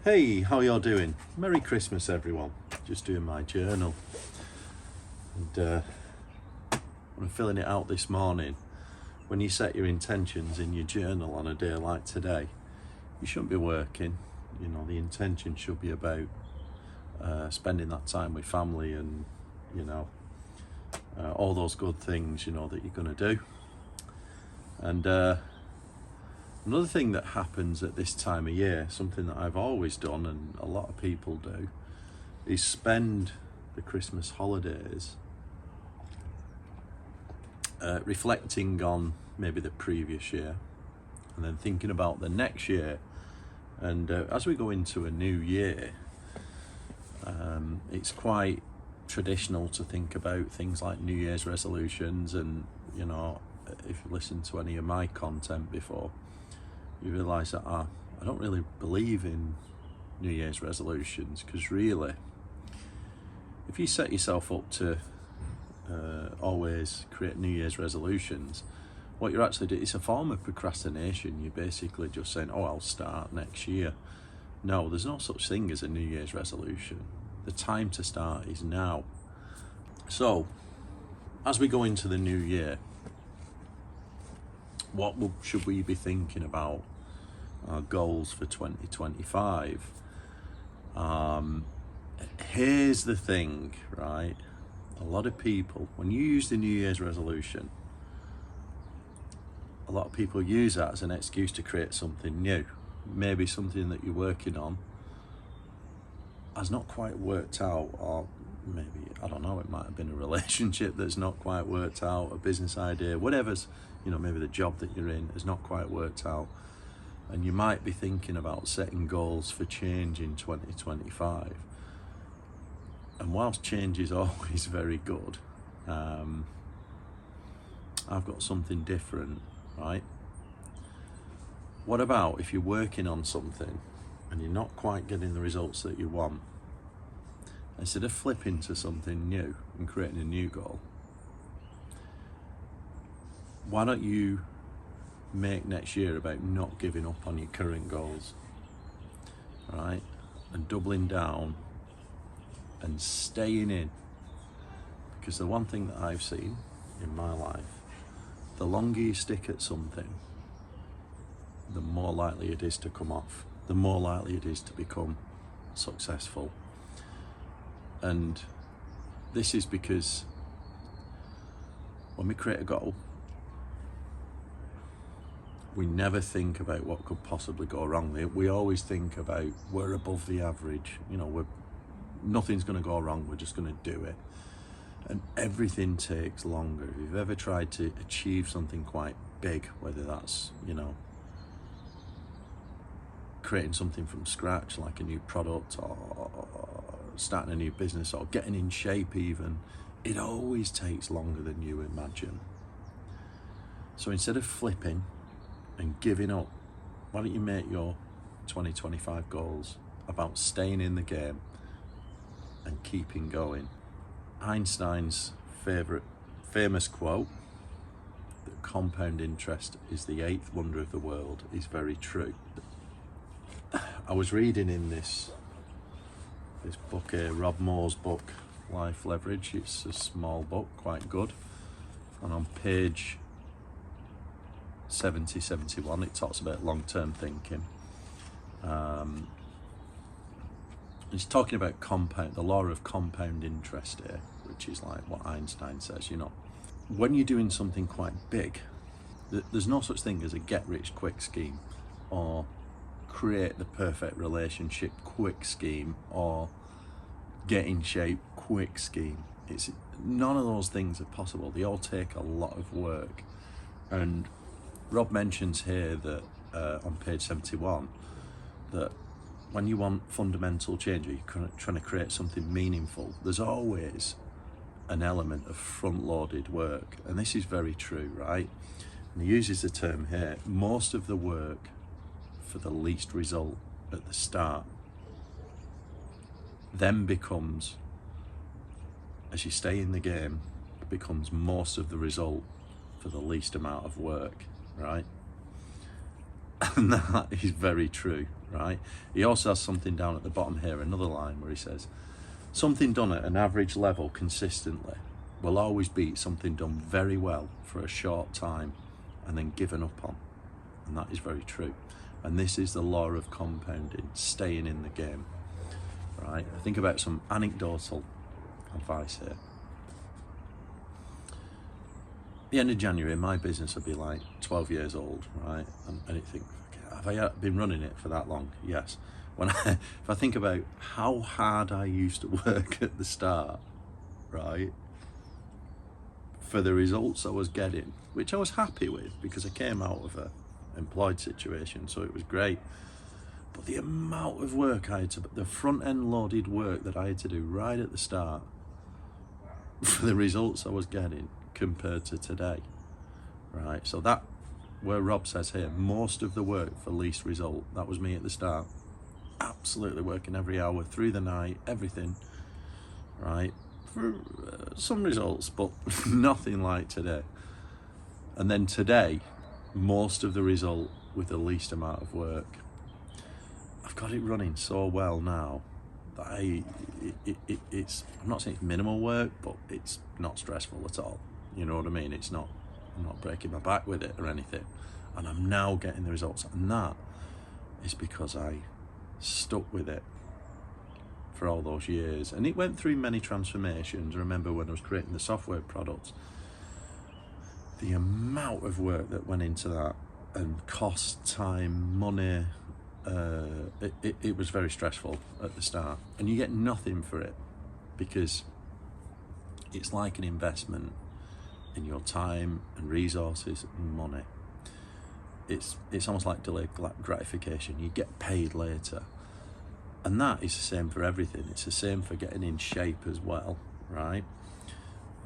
Hey, how y'all doing? Merry Christmas, everyone. Just doing my journal. And when I'm filling it out this morning, when you set your intentions in your journal on a day like today, you shouldn't be working. You know, the intention should be about spending that time with family and, you know, all those good things, you know, that you're going to do. And another thing that happens at this time of year, something that I've always done and a lot of people do, is spend the Christmas holidays reflecting on maybe the previous year and then thinking about the next year. And as we go into a new year, it's quite traditional to think about things like New Year's resolutions. And, you know, if you listen to any of my content before, you realise that I don't really believe in New Year's resolutions, because really, if you set yourself up to always create New Year's resolutions, what you're actually doing, it's a form of procrastination. You're basically just saying, oh, I'll start next year. No, there's no such thing as a New Year's resolution. The time to start is now. So, as we go into the new year, what should we be thinking about our goals for 2025? Here's the thing, right? A lot of people, when you use the New Year's resolution, a lot of people use that as an excuse to create something new. Maybe something that you're working on has not quite worked out, or maybe, I don't know, it might have been a relationship that's not quite worked out, a business idea, whatever's, you know, maybe the job that you're in has not quite worked out. And you might be thinking about setting goals for change in 2025. And whilst change is always very good, I've got something different, right? What about if you're working on something and you're not quite getting the results that you want? Instead of flipping to something new and creating a new goal, why don't you make next year about not giving up on your current goals, right? And doubling down and staying in. Because the one thing that I've seen in my life, the longer you stick at something, the more likely it is to come off, the more likely it is to become successful. And this is because when we create a goal, we never think about what could possibly go wrong. We always think about we're above the average, you know, nothing's going to go wrong, we're just going to do it. And everything takes longer. If you've ever tried to achieve something quite big, whether that's, you know, creating something from scratch, like a new product, or starting a new business, or getting in shape even, it always takes longer than you imagine. So instead of flipping and giving up, why don't you make your 2025 goals about staying in the game and keeping going? Einstein's famous quote, that compound interest is the eighth wonder of the world, is very true. I was reading in this book here, Rob Moore's book, Life Leverage. It's a small book, quite good. And on page 71, it talks about long-term thinking. It's talking about the law of compound interest here, which is like what Einstein says, you know. When you're doing something quite big, there's no such thing as a get-rich-quick scheme, or create the perfect relationship quick scheme, or get in shape quick scheme. None of those things are possible. They all take a lot of work. And Rob mentions here that on page 71, that when you want fundamental change, or you're trying to create something meaningful, there's always an element of front-loaded work. And this is very true, right? And he uses the term here, most of the work for the least result at the start then becomes, as you stay in the game, becomes most of the result for the least amount of work, right? And that is very true, right? He also has something down at the bottom here, another line where he says, something done at an average level consistently will always beat something done very well for a short time and then given up on. And that is very true. And this is the law of compounding, staying in the game, right? Think about some anecdotal advice here. At the end of January, my business will be like 12 years old, right? And you think, have I been running it for that long? Yes. If I think about how hard I used to work at the start, right, for the results I was getting, which I was happy with because I came out of a employed situation, so it was great. But the amount of work I had to, the front end loaded work that I had to do right at the start for the results I was getting compared to today, right? So that, where Rob says here, most of the work for least result, that was me at the start, absolutely working every hour through the night, everything, right, for some results, but nothing like today. And then today, most of the result with the least amount of work. I've got it running so well now that it's, I'm not saying it's minimal work, but it's not stressful at all. You know what I mean? It's not, I'm not breaking my back with it or anything. And I'm now getting the results. And that is because I stuck with it for all those years. And it went through many transformations. I remember when I was creating the software products, the amount of work that went into that, and cost, time, money, it was very stressful at the start. And you get nothing for it because it's like an investment in your time and resources and money. It's almost like delayed gratification. You get paid later. And that is the same for everything. It's the same for getting in shape as well, right?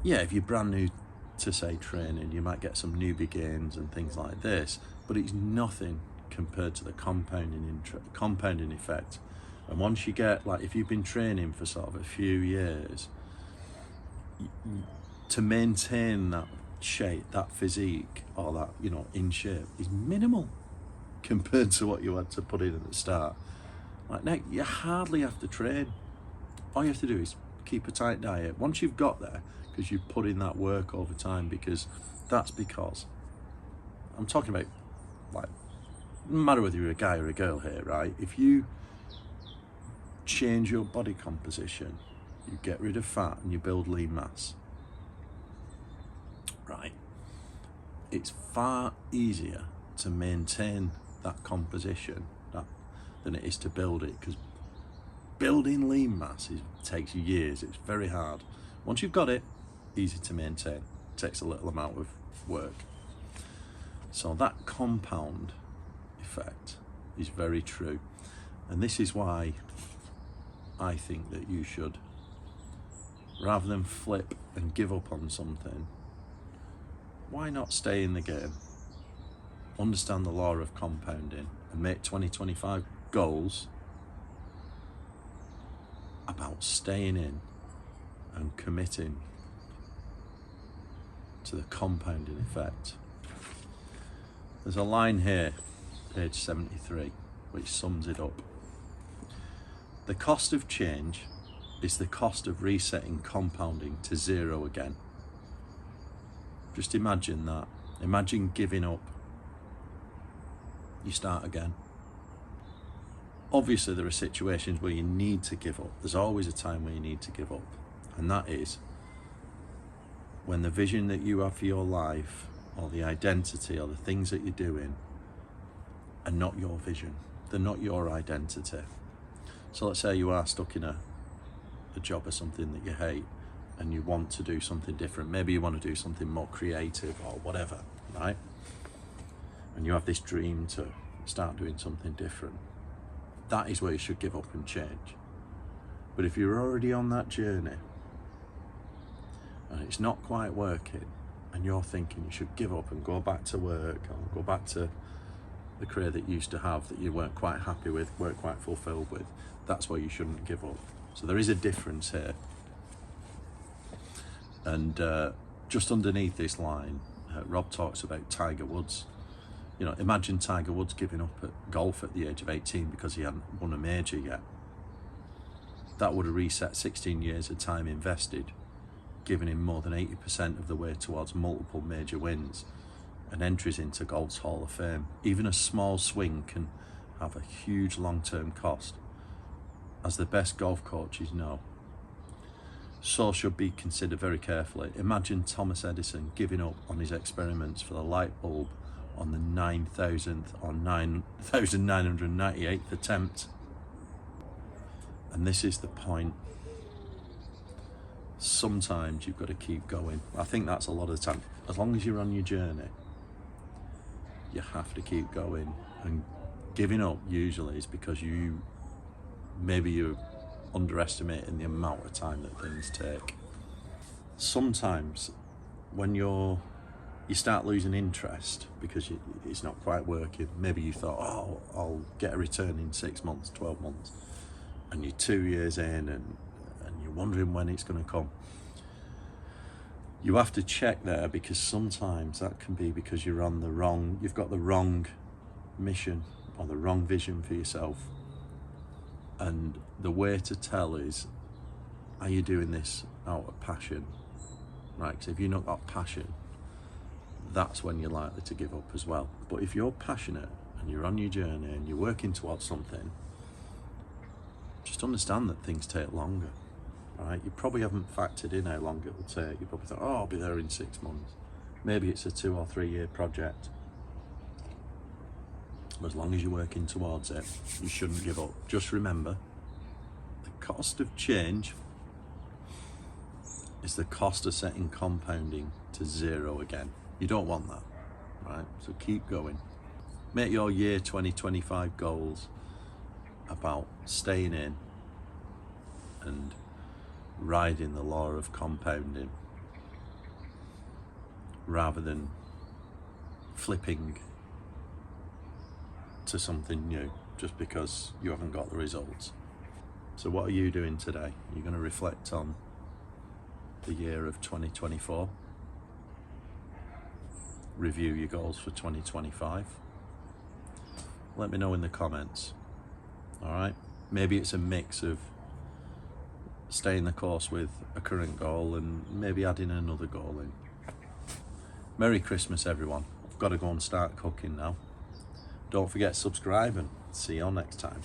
Yeah, if you're brand new to, say, training, you might get some newbie gains and things like this, but it's nothing compared to the compounding effect. And once you get, like, if you've been training for sort of a few years, to maintain that shape, that physique, or that, you know, in shape, is minimal compared to what you had to put in at the start. Like, now you hardly have to train. All you have to do is keep a tight diet. Once you've got there, because you put in that work over time, because I'm talking about, like, no matter whether you're a guy or a girl here, right? If you change your body composition, you get rid of fat and you build lean mass, right? It's far easier to maintain that composition than it is to build it, because building lean mass takes years. It's very hard. Once you've got it, easy to maintain. It takes a little amount of work. So that compound effect is very true. And this is why I think that you should, rather than flip and give up on something, why not stay in the game? Understand the law of compounding and make 2025 goals about staying in and committing to the compounding effect. There's a line here, page 73, which sums it up. The cost of change is the cost of resetting compounding to zero again. Just imagine that. Imagine giving up. You start again. Obviously, there are situations where you need to give up. There's always a time where you need to give up. And that is when the vision that you have for your life, or the identity, or the things that you're doing, are not your vision. They're not your identity. So let's say you are stuck in a job or something that you hate, and you want to do something different. Maybe you want to do something more creative or whatever, right? And you have this dream to start doing something different. That is where you should give up and change. But if you're already on that journey and it's not quite working, and you're thinking you should give up and go back to work, or go back to the career that you used to have that you weren't quite happy with, weren't quite fulfilled with, that's why you shouldn't give up. So there is a difference here. And just underneath this line, Rob talks about Tiger Woods. You know, imagine Tiger Woods giving up at golf at the age of 18 because he hadn't won a major yet. That would have reset 16 years of time invested, giving him more than 80% of the way towards multiple major wins and entries into golf's Hall of Fame. Even a small swing can have a huge long-term cost, as the best golf coaches know. So should be considered very carefully. Imagine Thomas Edison giving up on his experiments for the light bulb on the 9,000th or 9,998th attempt. And this is the point. Sometimes you've got to keep going. I think that's a lot of the time. As long as you're on your journey, you have to keep going. And giving up usually is because maybe you're underestimating the amount of time that things take. Sometimes when you start losing interest because it's not quite working. Maybe you thought, oh, I'll get a return in 6 months, 12 months, and you're 2 years in and you're wondering when it's going to come. You have to check there, because sometimes that can be because you've got the wrong mission or the wrong vision for yourself. And the way to tell is, are you doing this out of passion? Right, because if you've not got passion, that's when you're likely to give up as well. But if you're passionate and you're on your journey and you're working towards something, just understand that things take longer, right? You probably haven't factored in how long it will take. You probably thought, oh, I'll be there in 6 months. Maybe it's a 2 or 3 year project. But as long as you're working towards it, you shouldn't give up. Just remember, the cost of change is the cost of setting compounding to zero again. You don't want that, right? So keep going. Make your year 2025 goals about staying in and riding the law of compounding, rather than flipping to something new just because you haven't got the results. So what are you doing today? You're going to reflect on the year of 2024. Review your goals for 2025. Let me know in the comments. All right, maybe it's a mix of staying the course with a current goal and maybe adding another goal in. Merry Christmas, everyone. I've got to go and start cooking now. Don't forget to subscribe, and see you all next time.